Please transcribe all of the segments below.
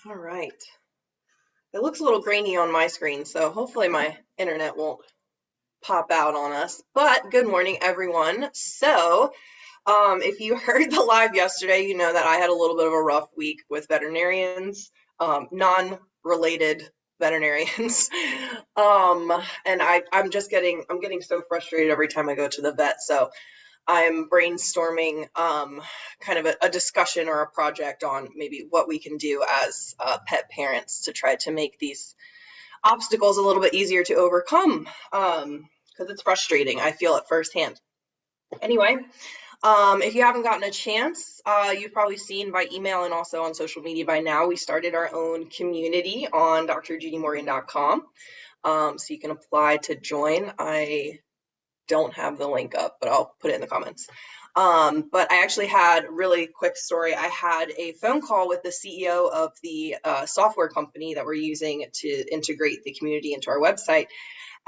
All right. It looks a little grainy on my screen, so hopefully my internet won't pop out on us. But good morning, everyone. So, if you heard the live yesterday, you know that I had a little bit of a rough week with veterinarians, non-related veterinarians. And I'm getting so frustrated every time I go to the vet. So I'm brainstorming kind of a discussion or a project on maybe what we can do as pet parents to try to make these obstacles a little bit easier to overcome because it's frustrating. I feel it firsthand. Anyway, if you haven't gotten a chance, you've probably seen by email and also on social media by now, we started our own community on drjudymorgan.com. So you can apply to join. I don't have the link up, but I'll put it in the comments. But I actually had really quick story. I had a phone call with the CEO of the software company that we're using to integrate the community into our website.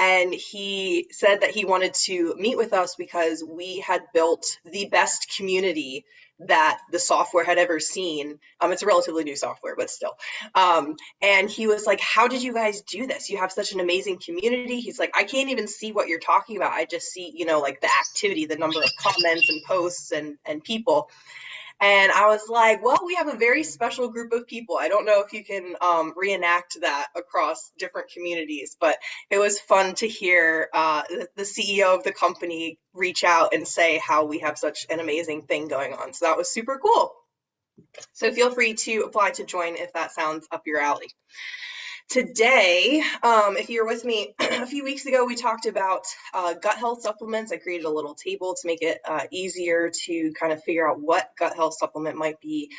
And he said that he wanted to meet with us because we had built the best community that the software had ever seen. It's a relatively new software, but still. And he was like, how did you guys do this? You have such an amazing community. He's like, I can't even see what you're talking about. I just see, like the activity, the number of comments and posts and people. And I was like, well, we have a very special group of people. I don't know if you can reenact that across different communities, but it was fun to hear the CEO of the company reach out and say how we have such an amazing thing going on. So that was super cool. So feel free to apply to join if that sounds up your alley. Today, if you're with me, a few weeks ago, we talked about gut health supplements. I created a little table to make it easier to kind of figure out what gut health supplement might be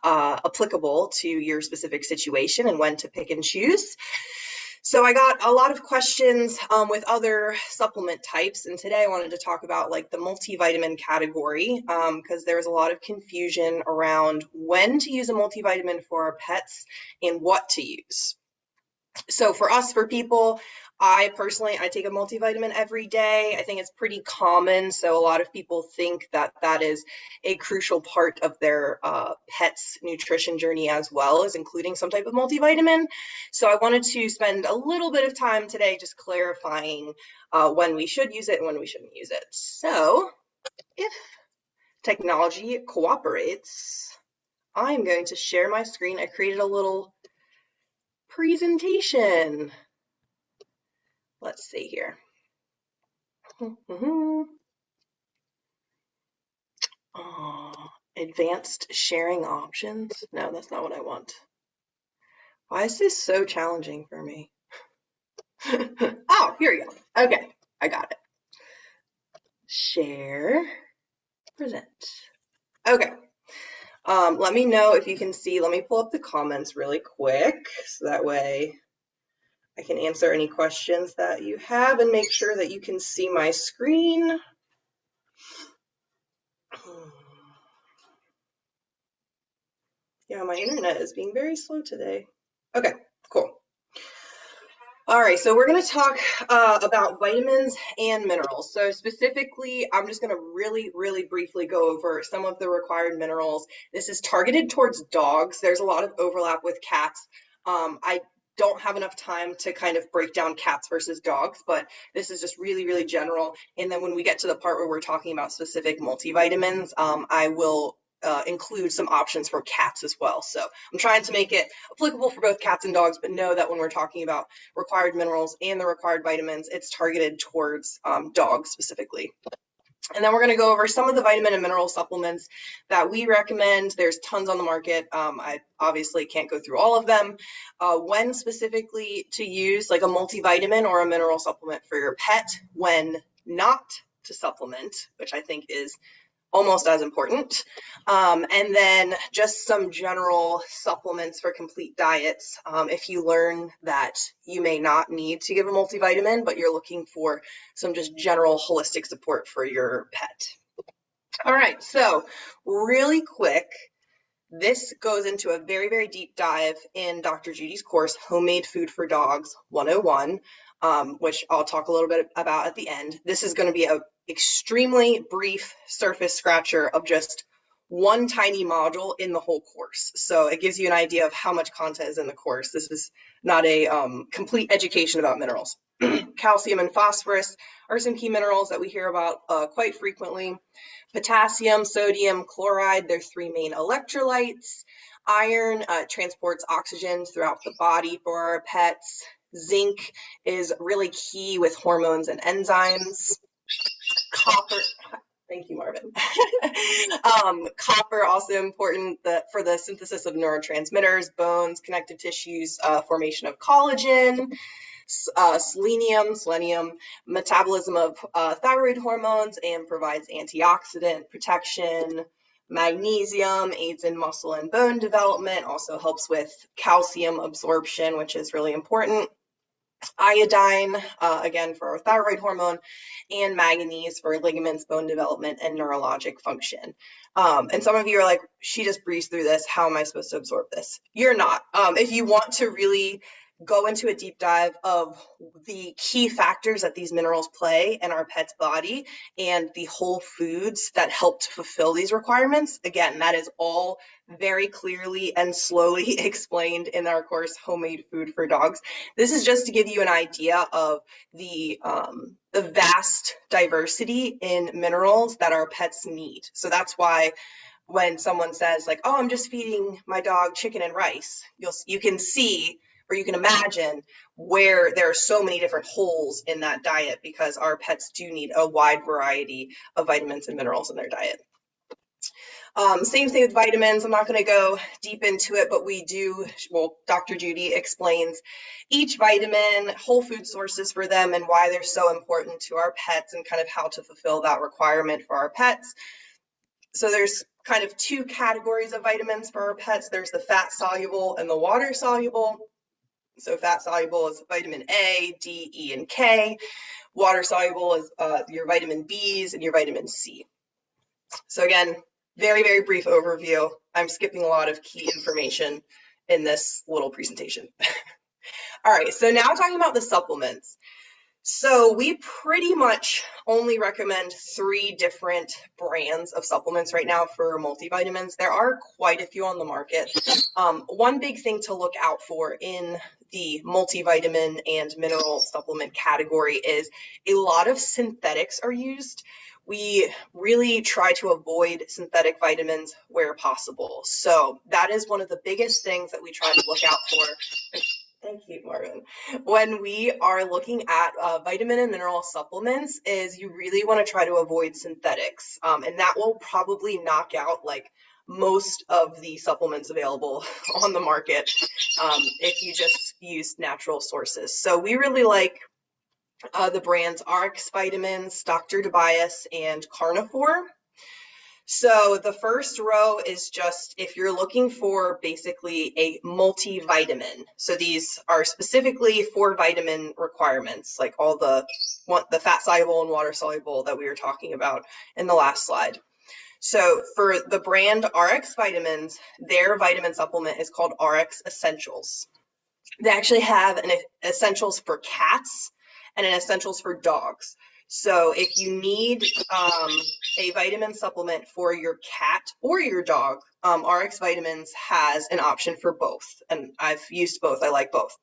applicable to your specific situation and when to pick and choose. So I got a lot of questions with other supplement types, and today I wanted to talk about like the multivitamin category because there's a lot of confusion around when to use a multivitamin for our pets and what to use. So for us, for people, I take a multivitamin every day. I think it's pretty common. So a lot of people think that that is a crucial part of their pet's nutrition journey as well as including some type of multivitamin. So I wanted to spend a little bit of time today just clarifying when we should use it and when we shouldn't use it. So if technology cooperates, I'm going to share my screen. I created a little presentation. Let's see here. Advanced sharing options. No, that's not what I want. Why is this so challenging for me? Oh, here we go. Okay, I got it. Share, present. Okay. Let me know if you can see. Let me pull up the comments really quick so that way I can answer any questions that you have and make sure that you can see my screen. Yeah, my internet is being very slow today. Okay, cool. All right, so we're going to talk about vitamins and minerals. So specifically, I'm just going to really briefly go over some of the required minerals. This is targeted towards dogs. There's a lot of overlap with cats. I don't have enough time to kind of break down cats versus dogs, but this is just really general. And then when we get to the part where we're talking about specific multivitamins, I will include some options for cats as well. So I'm trying to make it applicable for both cats and dogs, but know that when we're talking about required minerals and the required vitamins, it's targeted towards dogs specifically. And then we're going to go over some of the vitamin and mineral supplements that we recommend. There's tons on the market. I obviously can't go through all of them. When specifically to use like a multivitamin or a mineral supplement for your pet, when not to supplement, which I think is almost as important. And then just some general supplements for complete diets. If you learn that you may not need to give a multivitamin, but you're looking for some just general holistic support for your pet. All right, so really quick, this goes into a very deep dive in Dr. Judy's course, Homemade Food for Dogs 101, which I'll talk a little bit about at the end. This is going to be an extremely brief surface scratcher of just one tiny module in the whole course. So it gives you an idea of how much content is in the course. This is not a complete education about minerals. Calcium and phosphorus are some key minerals that we hear about quite frequently. Potassium, sodium, chloride, they're three main electrolytes. Iron transports oxygen throughout the body for our pets. Zinc is really key with hormones and enzymes. Copper, thank you, Marvin. Copper, also important for the synthesis of neurotransmitters, bones, connective tissues, formation of collagen. Selenium, metabolism of thyroid hormones and provides antioxidant protection. Magnesium aids in muscle and bone development, also helps with calcium absorption, which is really important. Iodine, again, for our thyroid hormone, and manganese for ligaments, bone development, and neurologic function. And some of you are like, she just breezed through this. How am I supposed to absorb this? You're not. If you want to really go into a deep dive of the key factors that these minerals play in our pet's body and the whole foods that help to fulfill these requirements, again, that is all very clearly and slowly explained in our course, Homemade Food for Dogs. This is just to give you an idea of the vast diversity in minerals that our pets need. So that's why when someone says like, oh, I'm just feeding my dog chicken and rice, you can see, or you can imagine, where there are so many different holes in that diet, because our pets do need a wide variety of vitamins and minerals in their diet. Same thing with vitamins. I'm not going to go deep into it, but we do, well, Dr. Judy explains each vitamin, whole food sources for them, and why they're so important to our pets, and kind of how to fulfill that requirement for our pets. So there's kind of two categories of vitamins for our pets. There's the fat-soluble and the water-soluble. So fat-soluble is vitamin A, D, E, and K. Water-soluble is your vitamin Bs and your vitamin C. So again, very, very brief overview. I'm skipping a lot of key information in this little presentation. All right, so now talking about the supplements. So we pretty much only recommend 3 different brands of supplements right now for multivitamins. There are quite a few on the market. One big thing to look out for in the multivitamin and mineral supplement category is a lot of synthetics are used. We really try to avoid synthetic vitamins where possible. So that is one of the biggest things that we try to look out for. Thank you, Marvin. When we are looking at vitamin and mineral supplements, is you really want to try to avoid synthetics. And that will probably knock out like most of the supplements available on the market if you just use natural sources. So we really like the brands RX Vitamins, Dr. Tobias, and Carnivore. So the first row is just if you're looking for basically a multivitamin. So these are specifically for vitamin requirements, like all the fat-soluble and water-soluble that we were talking about in the last slide. So for the brand RX Vitamins, their vitamin supplement is called RX Essentials. They actually have an Essentials for cats and an Essentials for dogs. So if you need a vitamin supplement for your cat or your dog, RX Vitamins has an option for both. And I've used both. I like both.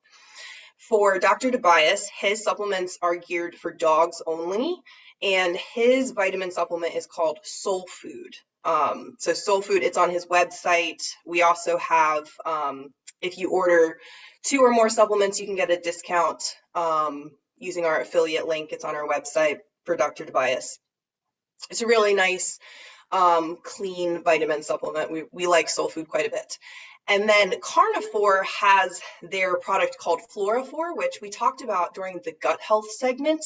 For Dr. Tobias, his supplements are geared for dogs only, and his vitamin supplement is called Soul Food. So Soul Food, it's on his website. We also have, if you order 2 or more supplements, you can get a discount using our affiliate link. It's on our website for Dr. Tobias. It's a really nice, clean vitamin supplement. We like Soul Food quite a bit. And then Carnivore has their product called Fluorophore, which we talked about during the gut health segment.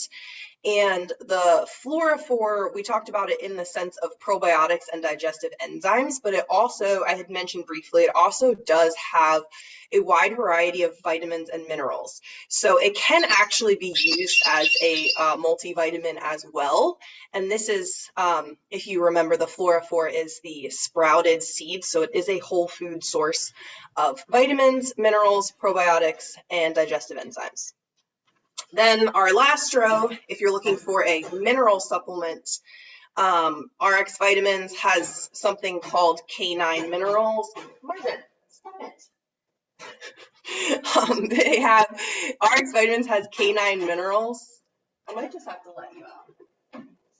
And the Fluorophore, we talked about it in the sense of probiotics and digestive enzymes, but it also, I had mentioned briefly, it also does have a wide variety of vitamins and minerals. So it can actually be used as a multivitamin as well. And this is, if you remember, the Fluorophore is the sprouted seeds. So it is a whole food source of vitamins, minerals, probiotics, and digestive enzymes. Then our last row, if you're looking for a mineral supplement, RX Vitamins has something called canine minerals. Marvin, stop it. They have, RX Vitamins has canine minerals. I might just have to let you out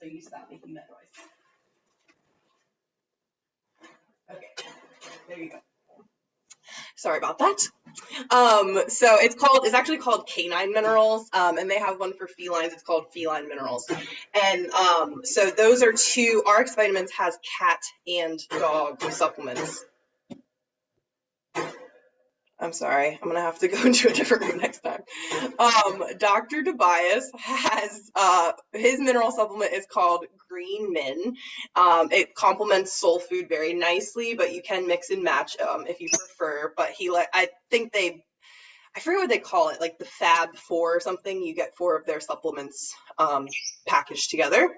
so you stop making that noise. Okay, there you go. Sorry about that. So it's actually called canine minerals, and they have one for felines. It's called feline minerals. And so those are two. RX Vitamins has cat and dog supplements. I'm sorry, I'm gonna have to go into a different room next time. Dr. Tobias has his mineral supplement is called Green Min. It complements soul food very nicely, but you can mix and match if you prefer. But I forget what they call it, like the Fab 4 or something. You get 4 of their supplements packaged together.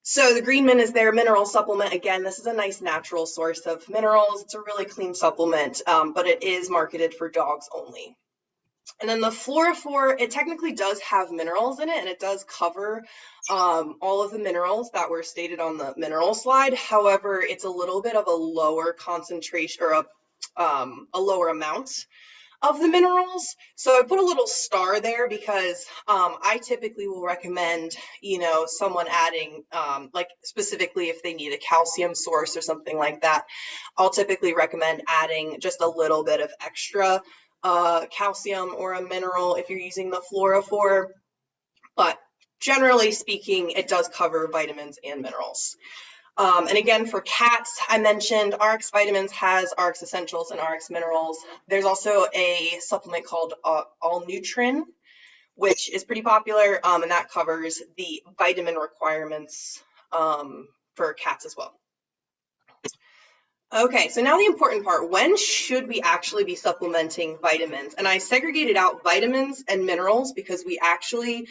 So the Green Min is their mineral supplement. Again, this is a nice natural source of minerals. It's a really clean supplement, but it is marketed for dogs only. And then the Flora-4, it technically does have minerals in it, and it does cover all of the minerals that were stated on the mineral slide. However, it's a little bit of a lower concentration or a lower amount of the minerals. So I put a little star there because I typically will recommend, someone adding, like specifically if they need a calcium source or something like that, I'll typically recommend adding just a little bit of extra calcium or a mineral if you're using the Flora-4. But generally speaking, it does cover vitamins and minerals. And again, for cats, I mentioned RX Vitamins has RX Essentials and RX Minerals. There's also a supplement called All Nutrin, which is pretty popular, and that covers the vitamin requirements for cats as well. Okay, so now the important part, when should we actually be supplementing vitamins? And I segregated out vitamins and minerals because we actually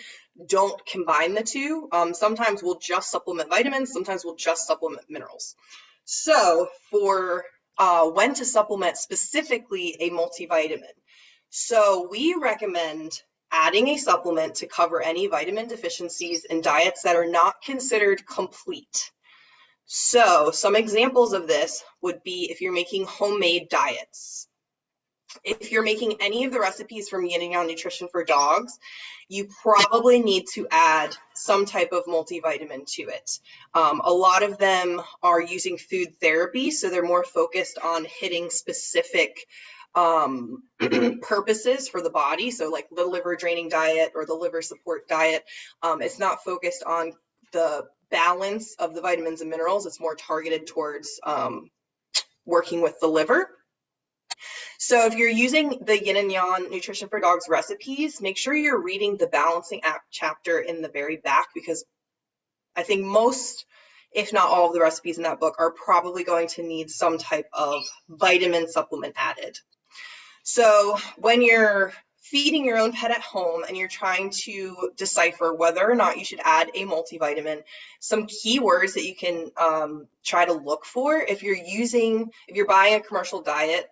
don't combine the two. Sometimes we'll just supplement vitamins, sometimes we'll just supplement minerals. So for when to supplement specifically a multivitamin. So we recommend adding a supplement to cover any vitamin deficiencies in diets that are not considered complete. So some examples of this would be if you're making homemade diets. If you're making any of the recipes from Yin and Yang Nutrition for Dogs, you probably need to add some type of multivitamin to it. A lot of them are using food therapy, so they're more focused on hitting specific purposes for the body. So like the liver draining diet or the liver support diet. It's not focused on the balance of the vitamins and minerals. It's more targeted towards working with the liver. So if you're using the Yin and Yang Nutrition for Dogs recipes, make sure you're reading the balancing act chapter in the very back, because I think most, if not all of the recipes in that book are probably going to need some type of vitamin supplement added. So when you're feeding your own pet at home and you're trying to decipher whether or not you should add a multivitamin, some keywords that you can try to look for if you're buying a commercial diet,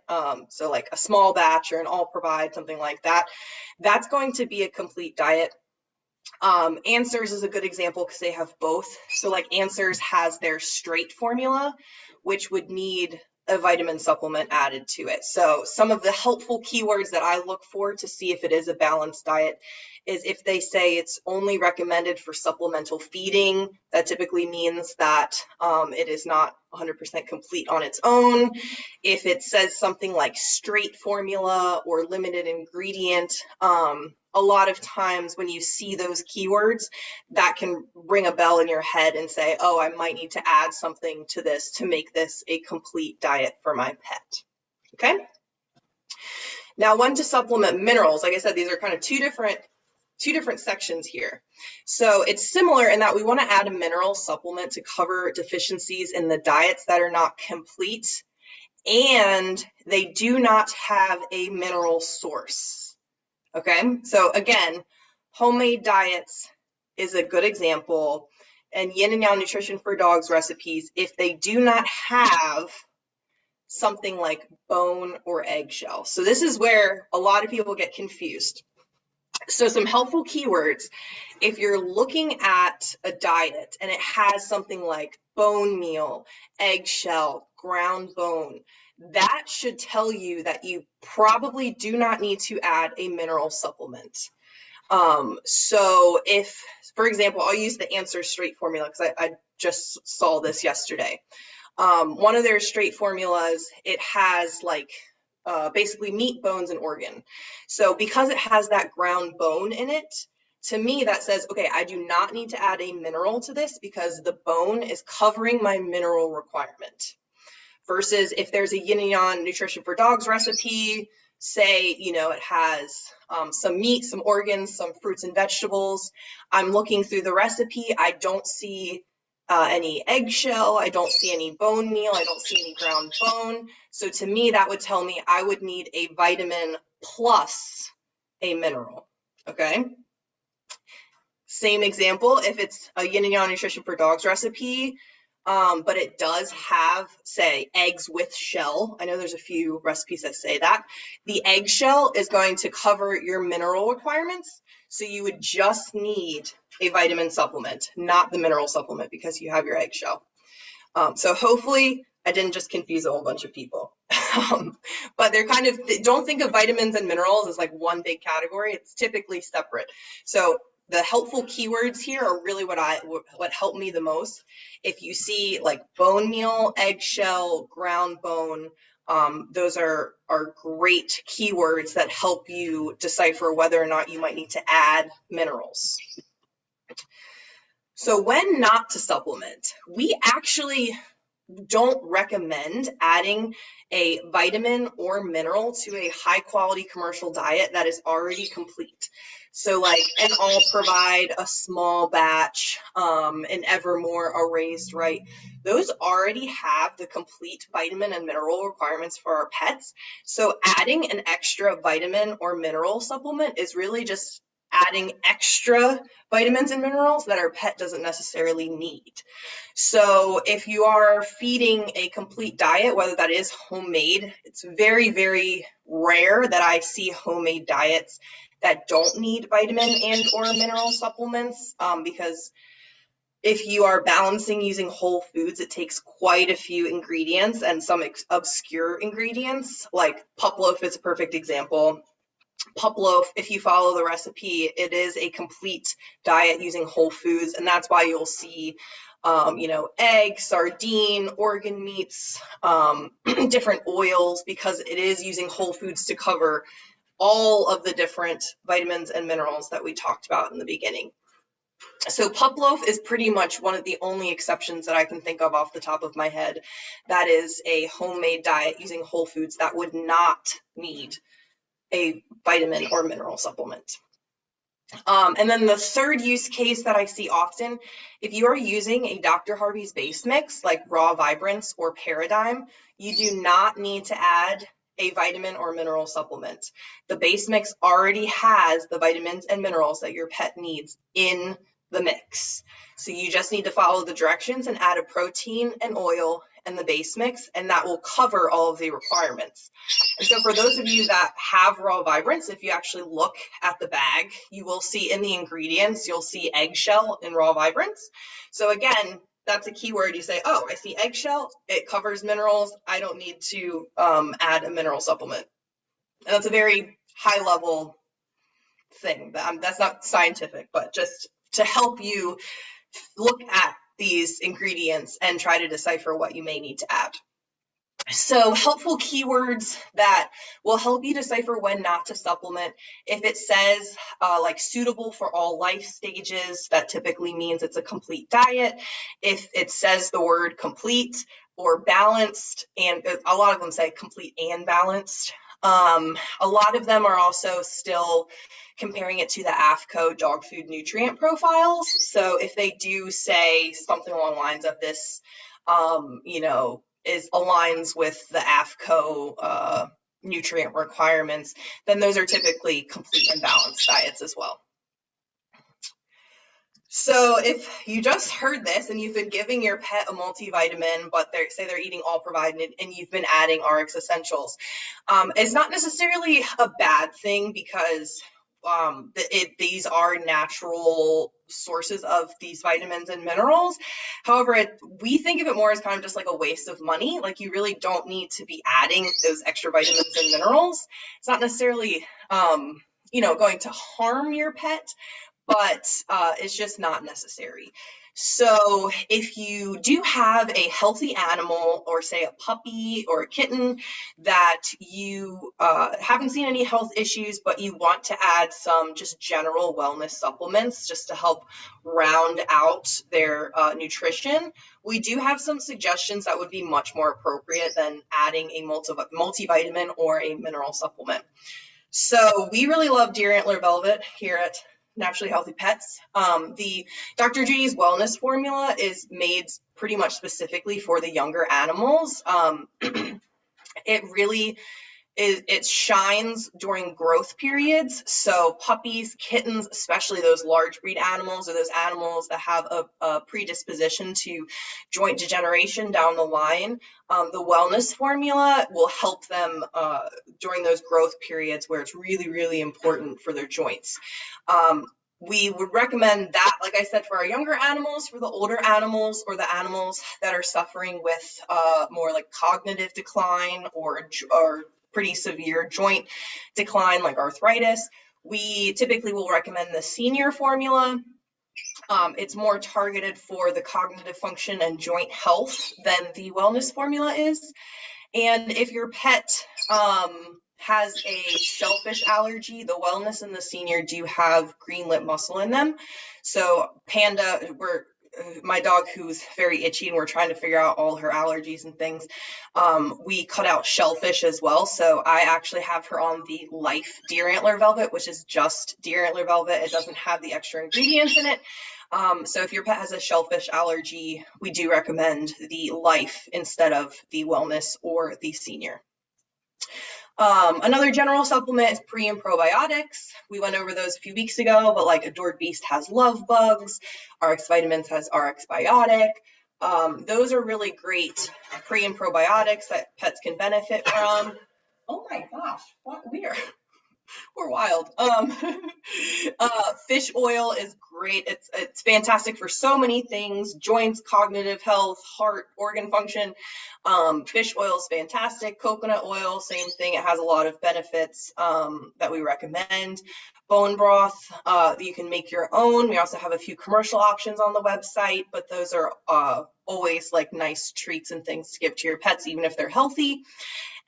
so like a small batch or an all provide, something like that, that's going to be a complete diet. Answers is a good example because they have both. So like Answers has their straight formula, which would need a vitamin supplement added to it. So some of the helpful keywords that I look for to see if it is a balanced diet is if they say it's only recommended for supplemental feeding, that typically means that it is not 100% complete on its own. If it says something like straight formula or limited ingredient, a lot of times when you see those keywords, that can ring a bell in your head and say, oh, I might need to add something to this to make this a complete diet for my pet. Okay. Now, when to supplement minerals, like I said, these are kind of two different sections here. So it's similar in that we want to add a mineral supplement to cover deficiencies in the diets that are not complete and they do not have a mineral source. Okay, so again, homemade diets is a good example, and Yin and Yang Nutrition for Dogs recipes, if they do not have something like bone or eggshell. So this is where a lot of people get confused. So some helpful keywords, if you're looking at a diet and it has something like bone meal, eggshell, ground bone, that should tell you that you probably do not need to add a mineral supplement. So if, for example, I'll use the Answer Straight formula because I just saw this yesterday. One of their straight formulas, it has like basically meat, bones, and organ. So because it has that ground bone in it, to me that says, okay, I do not need to add a mineral to this because the bone is covering my mineral requirement. Versus if there's a yin and yang nutrition for dogs recipe, say, you know, it has some meat, some organs, some fruits and vegetables. I'm looking through the recipe. I don't see any eggshell. I don't see any bone meal. I don't see any ground bone. So to me, that would tell me I would need a vitamin plus a mineral. Okay. Same example, if it's a yin and yang nutrition for dogs recipe, but it does have, say, eggs with shell. I know there's a few recipes that say that. The eggshell is going to cover your mineral requirements. So you would just need a vitamin supplement, not the mineral supplement, because you have your eggshell. So hopefully I didn't just confuse a whole bunch of people. But they're kind of, don't think of vitamins and minerals as like one big category. It's typically separate. So the helpful keywords here are really what helped me the most. If you see like bone meal, eggshell, ground bone, those are great keywords that help you decipher whether or not you might need to add minerals. So when not to supplement, we actually don't recommend adding a vitamin or mineral to a high quality commercial diet that is already complete. So like an all provide, a small batch, an Evermore, a raised right, those already have the complete vitamin and mineral requirements for our pets. So adding an extra vitamin or mineral supplement is really just adding extra vitamins and minerals that our pet doesn't necessarily need. So if you are feeding a complete diet, whether that is homemade, it's very, very rare that I see homemade diets that don't need vitamin and or mineral supplements, because if you are balancing using whole foods, it takes quite a few ingredients and some obscure ingredients, like pup loaf is a perfect example. Pup loaf, if you follow the recipe, it is a complete diet using whole foods, and that's why you'll see egg, sardine, organ meats, different oils, because it is using whole foods to cover all of the different vitamins and minerals that we talked about in the beginning. So pup loaf is pretty much one of the only exceptions that I can think of off the top of my head that is a homemade diet using whole foods that would not need a vitamin or mineral supplement. And then the third use case that I see often, if you are using a Dr. Harvey's base mix like Raw Vibrance or Paradigm, you do not need to add a vitamin or mineral supplement. The base mix already has the vitamins and minerals that your pet needs in the mix. So you just need to follow the directions and add a protein and oil and the base mix, and that will cover all of the requirements. And so for those of you that have Raw Vibrance, if you actually look at the bag, you will see in the ingredients, you'll see eggshell in Raw Vibrance. So again, that's a keyword. You say, oh, I see eggshell, it covers minerals, I don't need to add a mineral supplement. And that's a very high level thing. That's not scientific, but just to help you look at these ingredients and try to decipher what you may need to add. So helpful keywords that will help you decipher when not to supplement. If it says like suitable for all life stages, that typically means it's a complete diet. If it says the word complete or balanced, and a lot of them say complete and balanced. A lot of them are also still comparing it to the AAFCO dog food nutrient profiles. So if they do say something along the lines of this, aligns with the AAFCO nutrient requirements, then those are typically complete and balanced diets as well. So if you just heard this and you've been giving your pet a multivitamin, but they're eating all provided and you've been adding RX Essentials, it's not necessarily a bad thing, because these are natural sources of these vitamins and minerals. However, we think of it more as kind of just like a waste of money. Like, you really don't need to be adding those extra vitamins and minerals. It's not necessarily, going to harm your pet, but it's just not necessary. So if you do have a healthy animal, or say a puppy or a kitten, that you haven't seen any health issues, but you want to add some just general wellness supplements just to help round out their nutrition, we do have some suggestions that would be much more appropriate than adding a multivitamin or a mineral supplement. So we really love deer antler velvet here at Naturally Healthy Pets. The Dr. Judy's wellness formula is made pretty much specifically for the younger animals. It really it shines during growth periods. So puppies, kittens, especially those large breed animals, or those animals that have a predisposition to joint degeneration down the line, the wellness formula will help them during those growth periods where it's really, really important for their joints. We would recommend that, like I said, for our younger animals. For the older animals, or the animals that are suffering with more like cognitive decline or pretty severe joint decline, like arthritis, we typically will recommend the senior formula. It's more targeted for the cognitive function and joint health than the wellness formula is. And if your pet has a shellfish allergy, the wellness and the senior do have green lip mussel in them. So Panda, my dog, who's very itchy, and we're trying to figure out all her allergies and things, we cut out shellfish as well. So I actually have her on the Life deer antler velvet, which is just deer antler velvet. It doesn't have the extra ingredients in it. So if your pet has a shellfish allergy, we do recommend the Life instead of the wellness or the senior. Another general supplement is pre and probiotics. We went over those a few weeks ago, but like Adored Beast has Love Bugs, RX Vitamins has RX Biotic. Those are really great pre and probiotics that pets can benefit from. Oh my gosh, what we're wild. Fish oil is great. It's fantastic for so many things: joints, cognitive health, heart, organ function. Fish oil is fantastic. Coconut oil, same thing. It has a lot of benefits that we recommend. Bone broth, you can make your own. We also have a few commercial options on the website, but those are always like nice treats and things to give to your pets, even if they're healthy.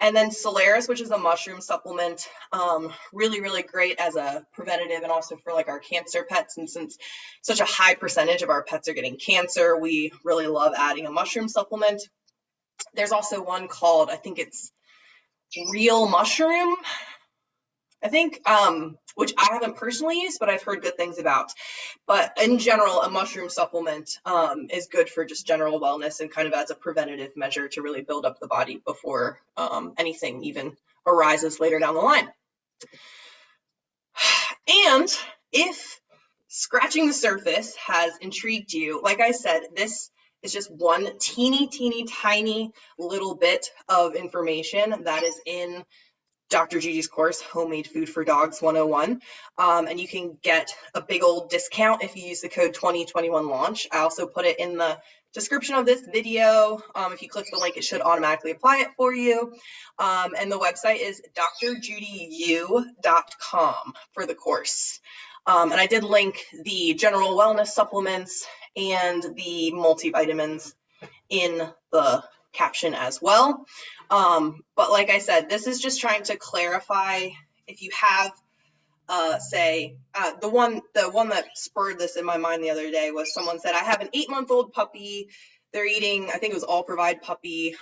And then Solaris, which is a mushroom supplement, really, really great as a preventative, and also for like our cancer pets. And since such a high percentage of our pets are getting cancer, we really love adding a mushroom supplement. There's also one called, I think it's Real Mushroom, I think, which I haven't personally used, but I've heard good things about. But in general, a mushroom supplement is good for just general wellness and kind of as a preventative measure to really build up the body before anything even arises later down the line. And if scratching the surface has intrigued you, like I said, this is just one teeny tiny little bit of information that is in Dr. Judy's course, Homemade Food for Dogs 101, and you can get a big old discount if you use the code 2021 launch. I also put it in the description of this video. If you click the link, it should automatically apply it for you. And the website is drjudyu.com for the course. And I did link the general wellness supplements and the multivitamins in the caption as well. But like I said, this is just trying to clarify if you have, say, the one that spurred this in my mind the other day was someone said, I have an 8-month-old puppy. They're eating, I think it was All Provide Puppy.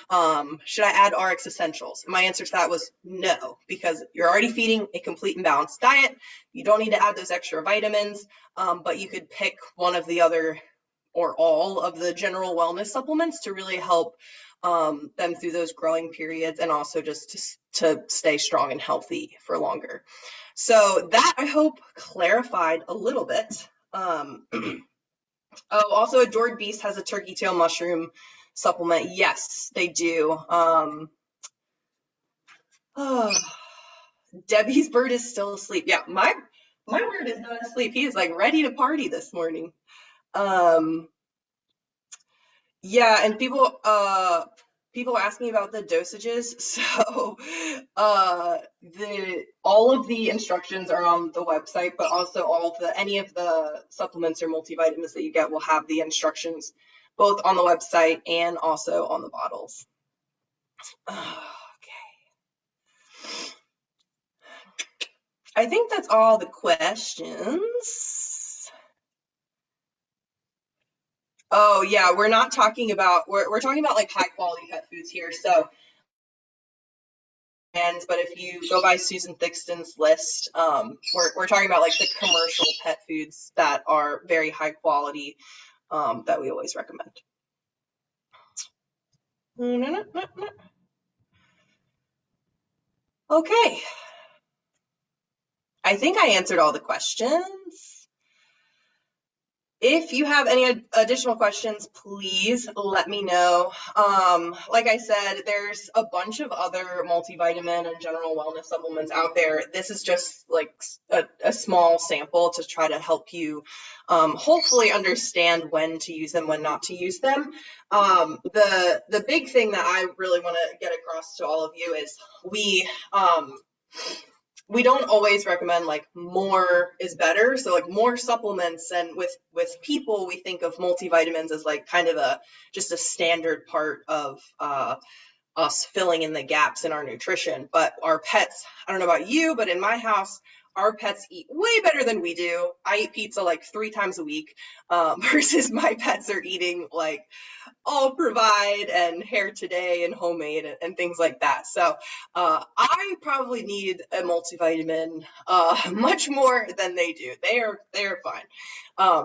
Should I add RX Essentials? And my answer to that was no, because you're already feeding a complete and balanced diet. You don't need to add those extra vitamins, but you could pick one of the other or all of the general wellness supplements to really help them through those growing periods, and also just to stay strong and healthy for longer. So that, I hope, clarified a little bit. Oh, also Adored Beast has a turkey tail mushroom supplement. Yes, they do. Debbie's bird is still asleep. Yeah, my My word is not asleep. He is like ready to party this morning. Um, yeah, and people ask me about the dosages. So the all of the instructions are on the website, but also any of the supplements or multivitamins that you get will have the instructions both on the website and also on the bottles. Okay. I think that's all the questions. Oh yeah, we're not talking about we're talking about like high quality pet foods here. So, but if you go by Susan Thixton's list, we're talking about like the commercial pet foods that are very high quality, that we always recommend. Okay, I think I answered all the questions. If you have any additional questions, please let me know. Like I said, there's a bunch of other multivitamin and general wellness supplements out there. This is just like a small sample to try to help you hopefully understand when to use them, when not to use them. The big thing that I really want to get across to all of you is we don't always recommend like more is better. So like more supplements, and with people, we think of multivitamins as like kind of just a standard part of us filling in the gaps in our nutrition. But our pets, I don't know about you, but in my house, our pets eat way better than we do. I eat pizza like 3 times a week, versus my pets are eating like All Provide and Hair Today and homemade and things like that. So I probably need a multivitamin much more than they do. They are fine.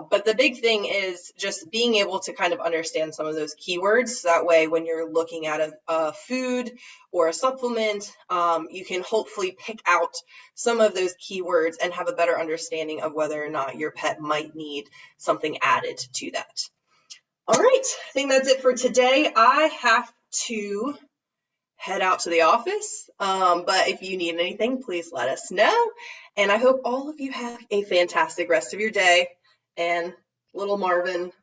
But the big thing is just being able to kind of understand some of those keywords. That way, when you're looking at a food or a supplement, you can hopefully pick out some of those keywords and have a better understanding of whether or not your pet might need something added to that. All right, I think that's it for today. I have to head out to the office, but if you need anything, please let us know. And I hope all of you have a fantastic rest of your day. And little Marvin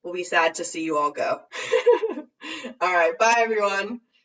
will be sad to see you all go. All right, bye everyone.